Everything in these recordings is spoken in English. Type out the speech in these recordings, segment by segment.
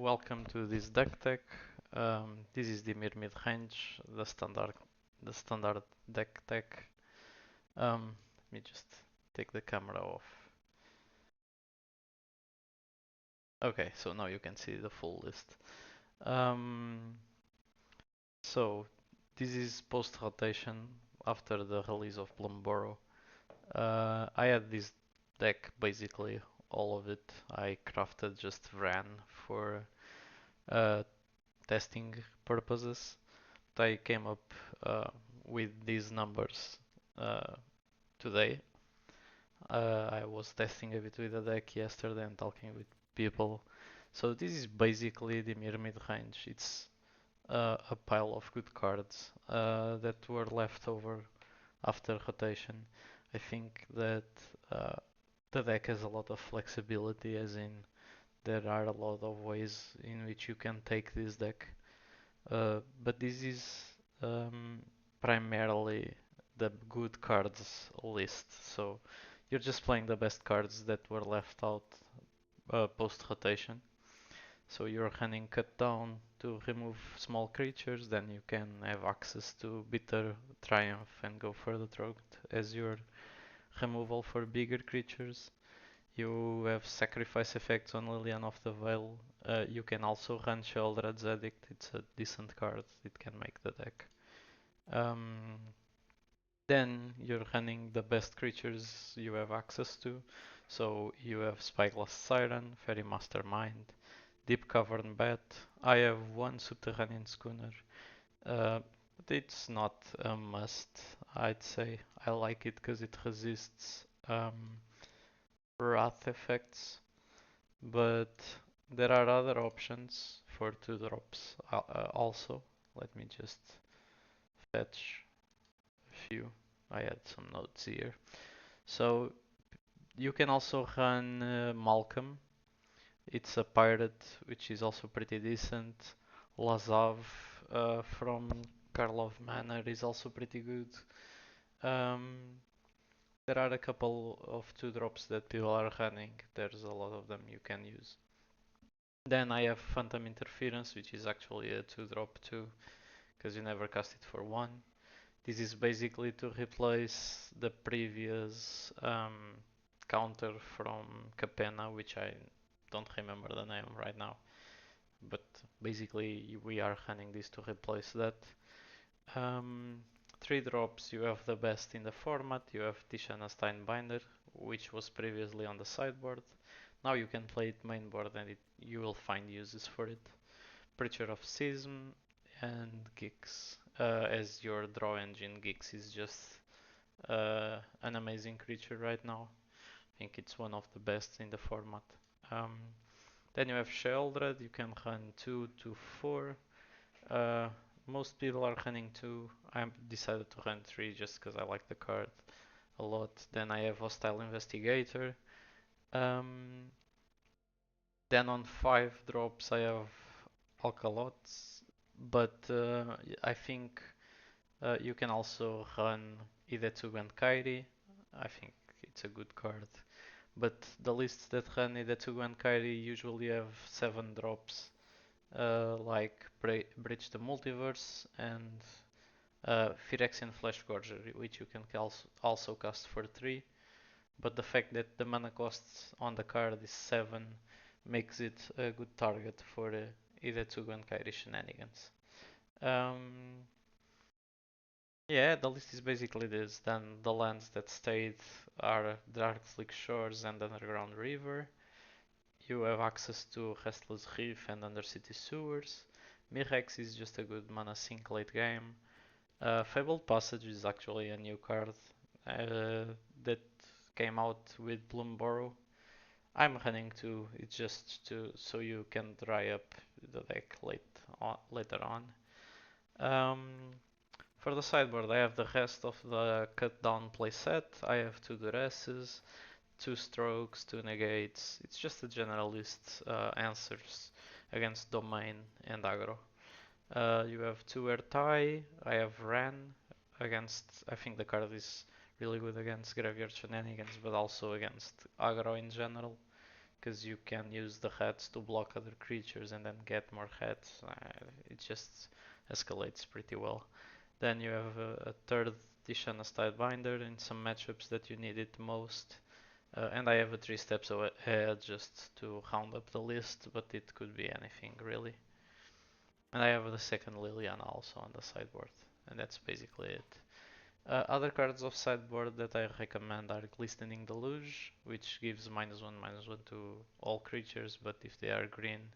welcome to this deck tech. This is Dimir Midrange, the standard deck tech. Let me just take the camera off. Okay, so now you can see the full list. Um, so this is post rotation after the release of Bloomburrow. I had this deck basically all of it. I crafted, just ran for uh, testing purposes. I came up with these numbers uh, today. I was testing a bit with the deck yesterday and talking with people. So this is basically the Dimir Midrange. It's a pile of good cards that were left over after rotation. I think that uh, the deck has a lot of flexibility, as in there are a lot of ways in which you can take this deck. But this is um, primarily the good cards list. So you're just playing the best cards that were left out post rotation. So you're running cut down to remove small creatures, then you can have access to Bitter Triumph and go further throat as your removal for bigger creatures. You have sacrifice effects on Lilian of the Veil. You can also run Sheoldred's Edict, it's a decent card, it can make the deck. Um, then you're running the best creatures you have access to. So you have Spyglass Siren, Fairy Mastermind, Deep Cavern Bat. I have one Subterranean Schooner. But it's not a must, I'd say. I like it because it resists wrath effects, but there are other options for 2 drops also. Let me just fetch a few. I had some notes here. So you can also run Malcolm. It's a pirate which is also pretty decent. Lazav from Karlov Manor is also pretty good. Um, there are a couple of 2 drops that people are running. There's a lot of them you can use. Then I have Phantom Interference, which is actually a 2 drop too, because you never cast it for 1. This is basically to replace the previous counter from Capenna, which I don't remember the name right now. But basically we are running this to replace that. 3 drops, you have the best in the format. You have Tishana Steinbinder, which was previously on the sideboard. Now you can play it mainboard and you will find uses for it. Preacher of Schism and Gix. As your draw engine, Gix is just an amazing creature right now. I think it's one of the best in the format. Um, then you have Sheoldred, you can run 2 to 4. Most people are running 2. I decided to run 3 just because I like the card a lot. Then I have Hostile Investigator. Then on 5 drops I have Alkalots, but I think you can also run Idetsugu and Kairi. I think it's a good card. But the lists that run Idetsugu and Kairi usually have 7 drops, like Bridge the Multiverse and Phyrexian Flesh Gorger, which you can also cast for 3. But the fact that the mana cost on the card is 7 makes it a good target for Idetsugu and Kairi shenanigans. Um, yeah, the list is basically this. Then the lands that stayed are Darkslick Shores and Underground River. You have access to Restless Reef and Undercity Sewers. Mirrex is just a good mana sink late game. Fabled Passage is actually a new card that came out with Bloomburrow. I'm running 2, it's just so you can dry up the deck later on. For the sideboard, I have the rest of the cut down playset. I have 2 duresses, 2 strokes, 2 negates. It's just a generalist answers against domain and aggro. You have 2 Ertai. I have Ran against. I think the card is really good against graveyard shenanigans, but also against aggro in general, because you can use the hats to block other creatures and then get more hats. It just escalates pretty well. Then you have a third edition Astide Binder in some matchups that you need it most. And I have a 3 steps ahead just to round up the list, but it could be anything really. And I have the second Liliana also on the sideboard, and that's basically it. Other cards of sideboard that I recommend are Glistening Deluge, which gives -1/-1 to all creatures, but if they are green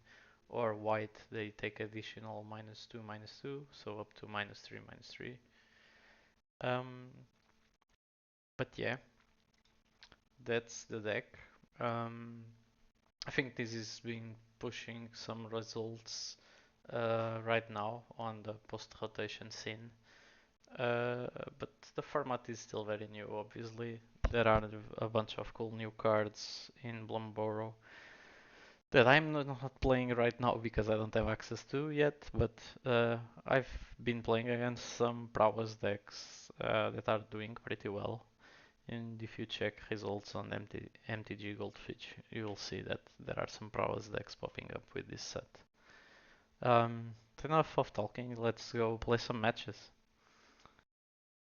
or white, they take additional -2/-2, so up to -3/-3. Um, but yeah, that's the deck. Um, I think this is been pushing some results right now on the post-rotation scene. But the format is still very new, obviously. There are a bunch of cool new cards in Bloomburrow that I'm not playing right now because I don't have access to yet, but I've been playing against some prowess decks that are doing pretty well. And if you check results on MTG Goldfish, you will see that there are some prowess decks popping up with this set. Enough of talking, let's go play some matches.